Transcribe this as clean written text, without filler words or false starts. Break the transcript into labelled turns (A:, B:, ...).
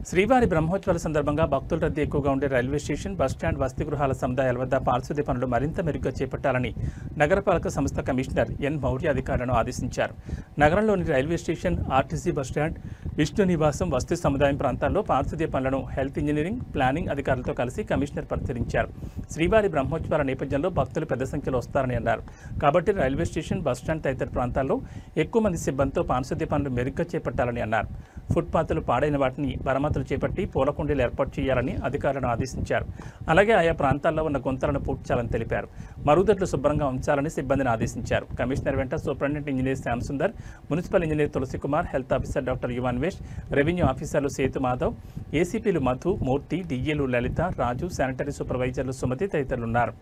A: శ్రీవారి బ్రహ్మోత్సవాల సందర్భంగా భక్తుల రద్దీ ఎక్కువగా ఉండే రైల్వే స్టేషన్, బస్టాండ్, వసతి గృహాల సముదాయాల వద్ద పారిశుద్ధ్య పనులు మరింత మెరుగ్గా చేపట్టాలని నగరపాలక సంస్థ కమిషనర్ ఎన్ మౌర్య అధికారులను ఆదేశించారు. నగరంలోని railway station, RTC bus stand, Vishnu నివాసం, వసతి సముదాయం ప్రాంతాల్లో పారిశుద్ధ్య పనులను హెల్త్ ఇంజనీరింగ్, ప్లానింగ్ అధికారులతో కలిసి కమిషనర్ పరిశీలించారు. శ్రీవారి బ్రహ్మోత్సవాల నేపథ్యంలో భక్తులు పెద్ద సంఖ్యలో వస్తారని అన్నారు. కాబట్టి రైల్వే స్టేషన్, బస్టాండ్ తదితర ప్రాంతాల్లో ఎక్కువ మంది సిబ్బందితో పారిశుద్ధ్య పనులు మెరుగ్గా చేపట్టాలని అన్నారు. ఫుట్పాత్లు పాడైన వాటిని మరమ్మతులు చేపట్టి పూలకుండీలు ఏర్పాటు చేయాలని అధికారులను ఆదేశించారు. అలాగే ఆయా ప్రాంతాల్లో ఉన్న గుంతలను పూడ్చాలని తెలిపారు. మరుగుదొడ్లు శుభ్రంగా ఉంచాలని సిబ్బందిని ఆదేశించారు. కమిషనర్ వెంట superintendent engineer Shyam Sundar, municipal engineer Tulasi Kumar, health officer doctor Yuvanvesh, revenue ఆఫీసర్లు సేతు మాధవ్, ఏసీపీలు మధు, మూర్తి, డిఏలు లలిత, రాజు, శానిటరీ సూపర్వైజర్లు సుమతి తదితరులున్నారు.